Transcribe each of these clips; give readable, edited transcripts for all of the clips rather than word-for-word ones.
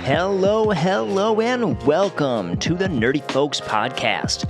Hello, and welcome to the Nerdy Folks Podcast,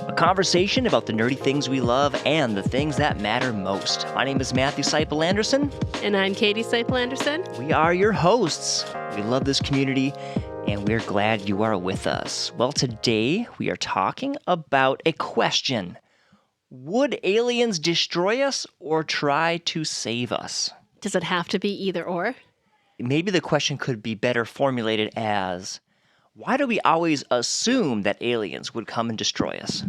a conversation about the nerdy things we love and the things that matter most. My name is Matthew Seipel-Anderson. And I'm Katie Seipel-Anderson. We are your hosts. We love this community, and we're glad you are with us. Well, today we are talking about a question. Would aliens destroy us or try to save us? Does it have to be either or? Maybe the question could be better formulated as, why do we always assume that aliens would come and destroy us?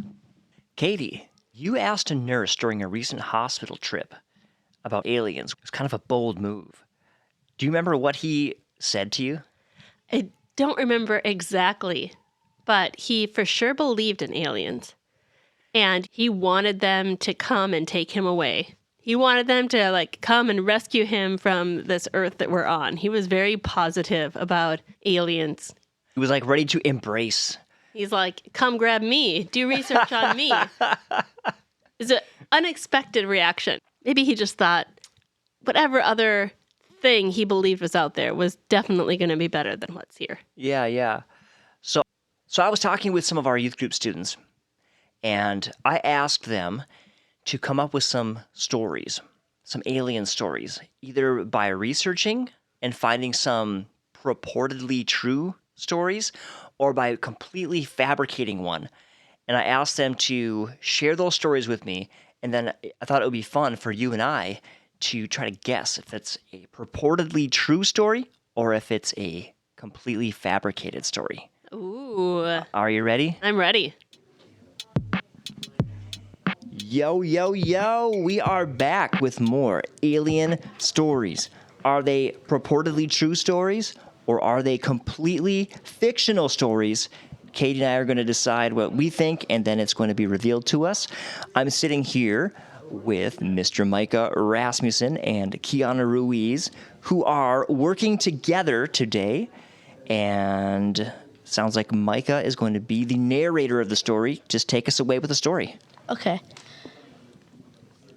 Katie, you asked a nurse during a recent hospital trip about aliens. It was kind of a bold move. Do you remember what he said to you? I don't remember exactly, but he for sure believed in aliens. And he wanted them to come and take him away. He wanted them to come and rescue him from this earth that we're on. He was very positive about aliens. He was ready to embrace. He's like, come grab me. Do research on me. It's an unexpected reaction. Maybe he just thought whatever other thing he believed was out there was definitely going to be better than what's here. Yeah. So I was talking with some of our youth group students, and I asked them to come up with some stories, some alien stories, either by researching and finding some purportedly true stories or by completely fabricating one. And I asked them to share those stories with me, and then I thought it would be fun for you and I to try to guess if it's a purportedly true story or if it's a completely fabricated story. Ooh. Are you ready? I'm ready. Yo, we are back with more alien stories. Are they purportedly true stories or are they completely fictional stories? Katie and I are going to decide what we think, and then it's going to be revealed to us. I'm sitting here with Mr. Micah Rasmussen and Kiana Ruiz, who are working together today, and sounds like Micah is going to be the narrator of the story. Just take us away with the story. Okay.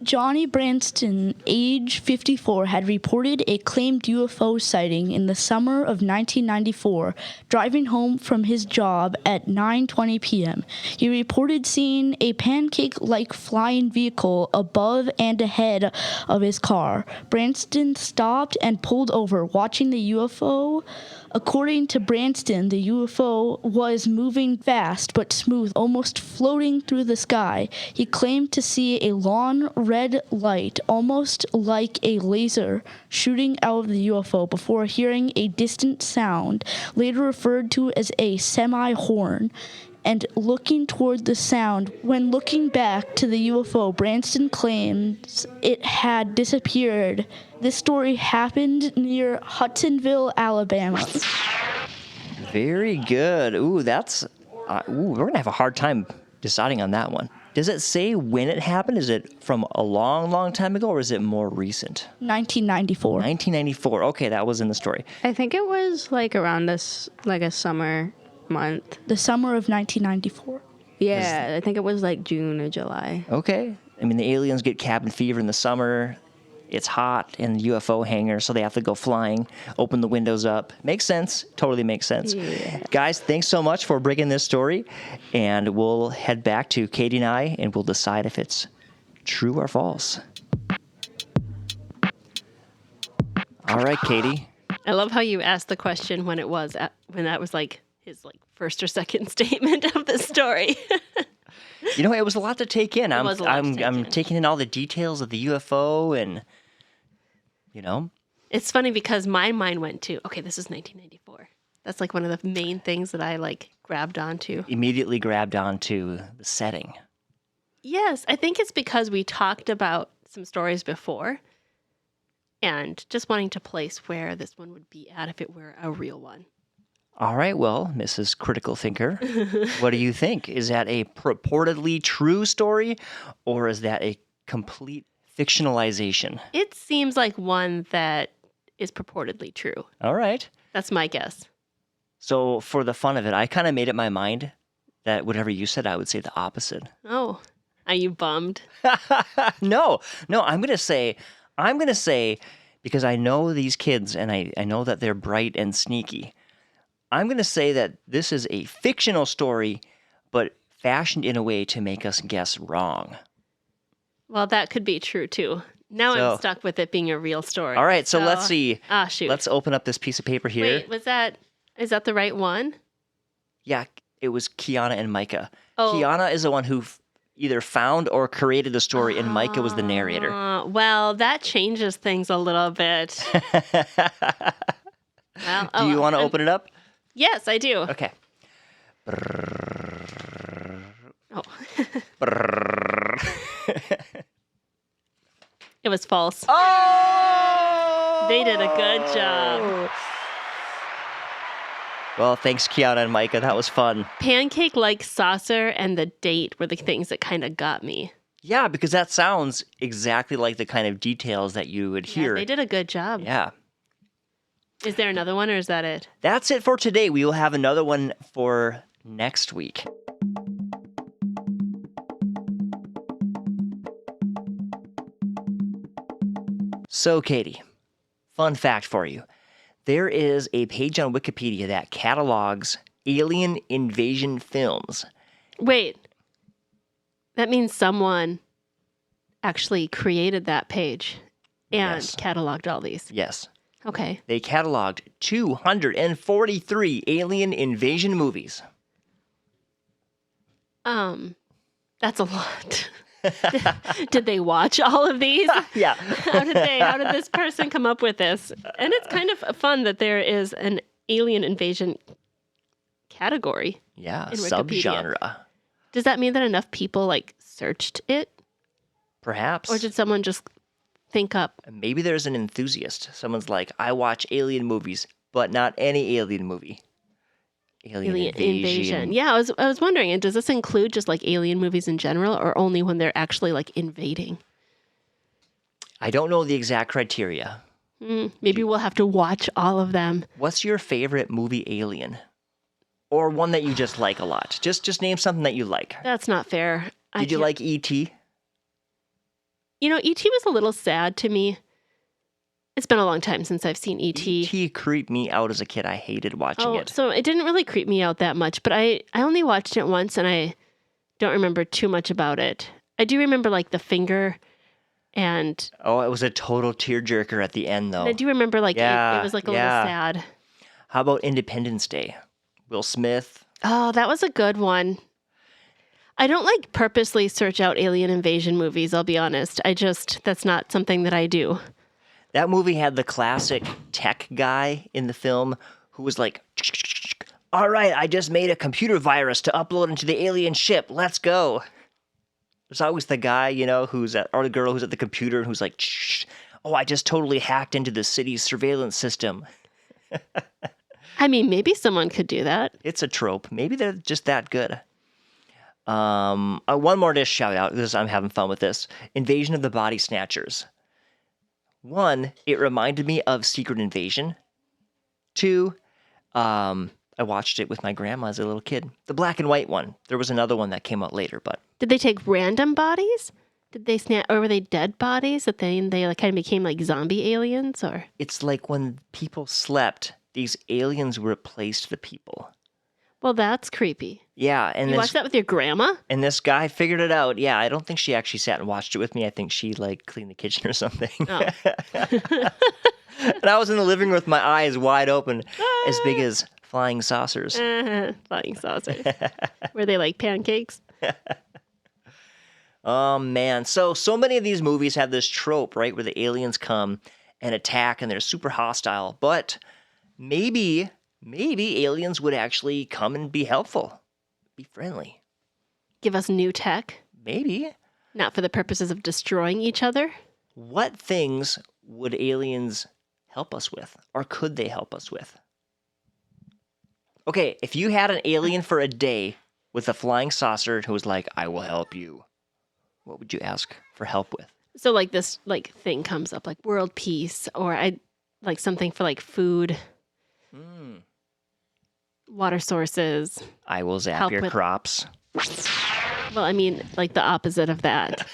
Johnny Branston, age 54, had reported a claimed UFO sighting in the summer of 1994, driving home from his job at 9:20 p.m. He reported seeing a pancake-like flying vehicle above and ahead of his car. Branston stopped and pulled over, watching the UFO. According to Branston, the UFO was moving fast but smooth, almost floating through the sky. He claimed to see a long red light, almost like a laser, shooting out of the UFO before hearing a distant sound, later referred to as a semi-horn, and looking toward the sound. When looking back to the UFO, Branston claims it had disappeared. This story happened near Hudsonville, Alabama. Very good. Ooh, we're going to have a hard time deciding on that one. Does it say when it happened? Is it from a long, long time ago, or is it more recent? 1994. 1994. Okay, that was in the story. I think it was around this, a summer month. The summer of 1994. Yeah, I think it was June or July. Okay. I mean, the aliens get cabin fever in the summer. It's hot in the UFO hangar, so they have to go flying, open the windows up. Makes sense. Totally makes sense. Yeah. Guys, thanks so much for bringing this story, and we'll head back to Katie and I, and we'll decide if it's true or false. All right, Katie. I love how you asked the question when that was his first or second statement of the story. It was a lot to take in. I'm I'm taking in all the details of the UFO and, It's funny because my mind went to, okay, this is 1994. That's one of the main things that I grabbed onto. Immediately grabbed onto the setting. Yes, I think it's because we talked about some stories before and just wanting to place where this one would be at if it were a real one. All right, well, Mrs. Critical Thinker, what do you think? Is that a purportedly true story, or is that a complete fictionalization? It seems like one that is purportedly true. All right. That's my guess. So for the fun of it, I kind of made up my mind that whatever you said, I would say the opposite. Oh, are you bummed? No, I'm going to say, because I know these kids and I know that they're bright and sneaky. I'm going to say that this is a fictional story, but fashioned in a way to make us guess wrong. Well, that could be true too. Now So- I'm stuck with it being a real story. All right, so let's see. Ah, shoot. Let's open up this piece of paper here. Wait, is that the right one? Yeah, it was Kiana and Micah. Oh. Kiana is the one who either found or created the story, and Micah was the narrator. Well, that changes things a little bit. Well, Do you want to open it up? Yes, I do. Okay. Oh. It was false. Oh! They did a good job. Well, thanks, Kiana and Micah. That was fun. Pancake like saucer and the date were the things that kind of got me. Yeah, because that sounds exactly like the kind of details that you would hear. Yeah, they did a good job. Yeah. Is there another one or is that it? That's it for today. We will have another one for next week. So, Katie, fun fact for you. There is a page on Wikipedia that catalogs alien invasion films. Wait. That means someone actually created that page and Yes. cataloged all these. Yes. Okay. They cataloged 243 alien invasion movies. That's a lot. Did they watch all of these? Yeah. How did this person come up with this? And it's kind of fun that there is an alien invasion category. Yeah, In Wikipedia. subgenre. Does that mean that enough people like searched it? Perhaps. Or did someone just think up? Maybe there's an enthusiast. Someone's like, I watch alien movies, but not any alien movie. Alien invasion. Yeah, I was wondering, and does this include just like alien movies in general or only when they're actually like invading? I don't know the exact criteria. Maybe we'll have to watch all of them. What's your favorite movie alien? Or one that you just like a lot? Just name something that you like. That's not fair. Did you like E.T.? You know, E.T. was a little sad to me. It's been a long time since I've seen E.T. E.T. creeped me out as a kid. I hated watching it. So it didn't really creep me out that much, but I only watched it once and I don't remember too much about it. I do remember like the finger and Oh, it was a total tearjerker at the end, though. I do remember like Yeah, it was like a yeah. little sad. How about Independence Day? Will Smith? Oh, that was a good one. I don't like purposely search out alien invasion movies, I'll be honest. That's not something that I do. That movie had the classic tech guy in the film who was like, all right, I just made a computer virus to upload into the alien ship. Let's go. There's always the guy, or the girl who's at the computer who's like, oh, I just totally hacked into the city's surveillance system. I mean, maybe someone could do that. It's a trope. Maybe they're just that good. One more to shout out, because I'm having fun with this. Invasion of the Body Snatchers. 1, it reminded me of Secret Invasion. 2, I watched it with my grandma as a little kid. The black and white one. There was another one that came out later, but Did they take random bodies? Did they snap, or were they dead bodies that they like kind of became like zombie aliens, or? it's like when people slept, these aliens replaced the people. Well, that's creepy. Yeah, and You watched that with your grandma? this guy figured it out. Yeah, I don't think she actually sat and watched it with me. I think she cleaned the kitchen or something. Oh. And I was in the living room with my eyes wide open, as big as flying saucers. Flying saucers. Were they like pancakes? Oh man, so many of these movies have this trope, right, where the aliens come and attack and they're super hostile, but maybe aliens would actually come and be helpful, be friendly. Give us new tech, Maybe. not for the purposes of destroying each other. What things would aliens help us with, or could they help us with? Okay, if you had an alien for a day with a flying saucer who was like, I will help you, what would you ask for help with? So like this like thing comes up like world peace, or I like something for like food, water sources. I will zap Help your with- crops. Well, I mean, like the opposite of that.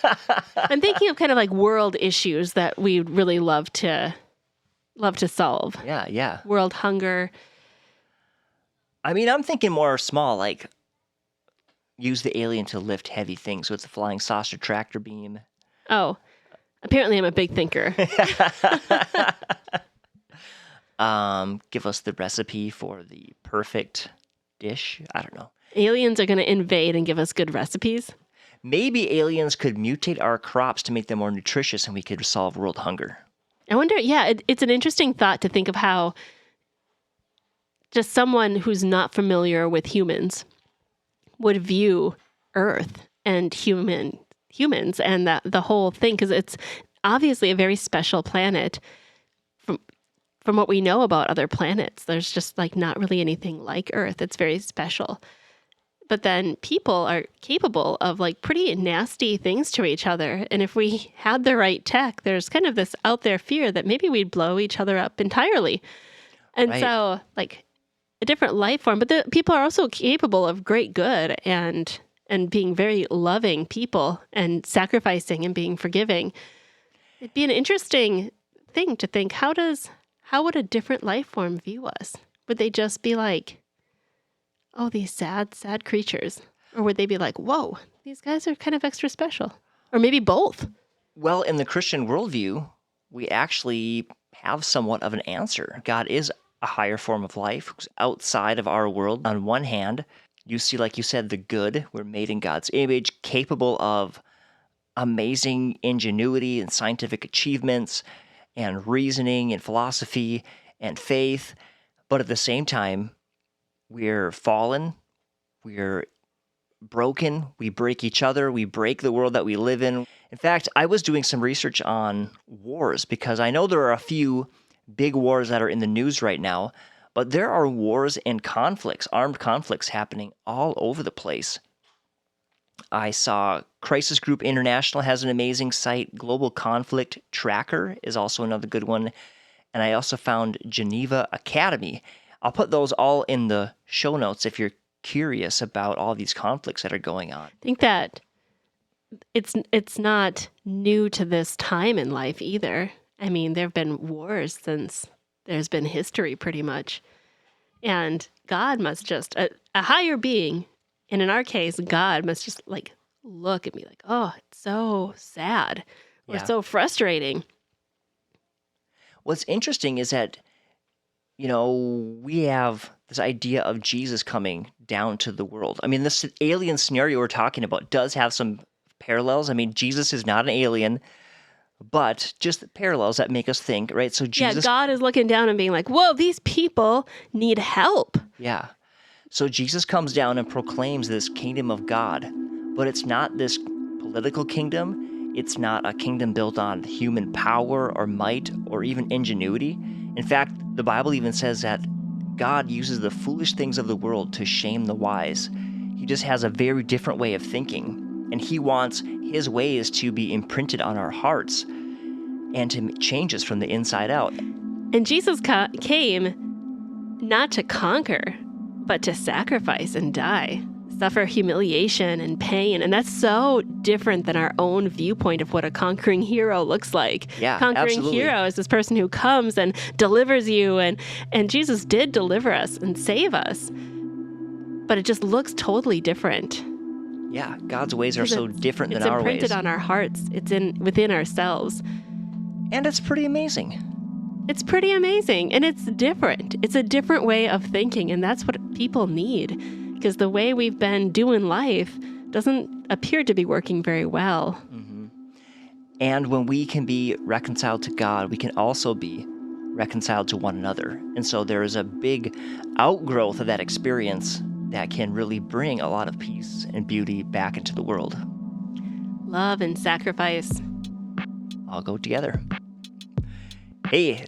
I'm thinking of kind of like world issues that we'd really love to love to solve. Yeah, yeah. World hunger. I mean, I'm thinking more small, like use the alien to lift heavy things. So it's a flying saucer tractor beam. Oh, apparently I'm a big thinker. Give us the recipe for the perfect dish. I don't know. Aliens are going to invade and give us good recipes. Maybe aliens could mutate our crops to make them more nutritious and we could solve world hunger. I wonder, it's an interesting thought to think of how just someone who's not familiar with humans would view Earth and humans and the whole thing, because it's obviously a very special planet. From what we know about other planets, there's just like not really anything like Earth. It's very special. But then people are capable of like pretty nasty things to each other. And if we had the right tech, there's kind of this out there fear that maybe we'd blow each other up entirely. And Right. so like a different life form, but the people are also capable of great good and being very loving people and sacrificing and being forgiving. It'd be an interesting thing to think, how would a different life form view us? Would they just be like, oh, these sad, sad creatures? Or would they be like, whoa, these guys are kind of extra special? Or maybe both. Well, in the Christian worldview, we actually have somewhat of an answer. God is a higher form of life who's outside of our world. On one hand, you see, like you said, the good. We're made in God's image, capable of amazing ingenuity and scientific achievements and reasoning and philosophy and faith. But at the same time, we're fallen, we're broken, we break each other, we break the world that we live in. In fact, I was doing some research on wars because I know there are a few big wars that are in the news right now, but there are wars and conflicts, armed conflicts happening all over the place. I saw Crisis Group International has an amazing site. Global Conflict Tracker is also another good one. And I also found Geneva Academy. I'll put those all in the show notes if you're curious about all these conflicts that are going on. I think that it's not new to this time in life either. I mean, there have been wars since there's been history pretty much. And God must just, a higher being, and in our case, God must just like look and be like, oh, it's so sad or Yeah. so frustrating. What's interesting is that, we have this idea of Jesus coming down to the world. I mean, this alien scenario we're talking about does have some parallels. I mean, Jesus is not an alien, but just parallels that make us think, right? So Jesus, God is looking down and being like, whoa, these people need help. yeah. So Jesus comes down and proclaims this kingdom of God, but it's not this political kingdom. It's not a kingdom built on human power or might or even ingenuity. In fact, the Bible even says that God uses the foolish things of the world to shame the wise. He just has a very different way of thinking, and he wants his ways to be imprinted on our hearts and to change us from the inside out. And Jesus came not to conquer, but to sacrifice and die, suffer humiliation and pain. And that's so different than our own viewpoint of what a conquering hero looks like. Yeah, conquering absolutely. hero is this person who comes and delivers you. And Jesus did deliver us and save us. But it just looks totally different. Yeah, God's ways are so different than it's our ways. imprinted on our hearts. It's within ourselves. And it's pretty amazing. It's pretty amazing, and it's different. It's a different way of thinking, and that's what people need, because the way we've been doing life doesn't appear to be working very well. And when we can be reconciled to God, we can also be reconciled to one another. And so there is a big outgrowth of that experience that can really bring a lot of peace and beauty back into the world. Love and sacrifice. All go together. Hey,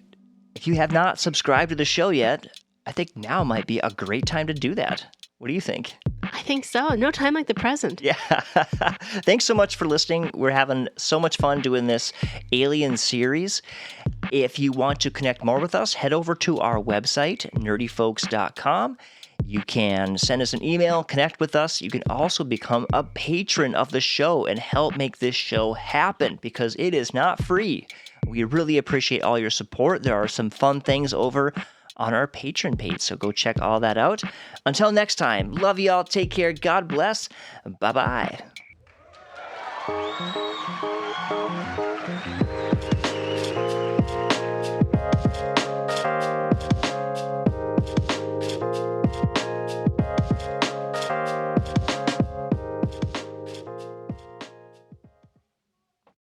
if you have not subscribed to the show yet, I think now might be a great time to do that. What do you think? I think so. No time like the present. Yeah. Thanks so much for listening. We're having so much fun doing this alien series. If you want to connect more with us, head over to our website, nerdyfolks.com. You can send us an email, connect with us. You can also become a patron of the show and help make this show happen because it is not free. We really appreciate all your support. There are some fun things over on our Patreon page, so go check all that out. Until next time, love you all. Take care. God bless. Bye-bye.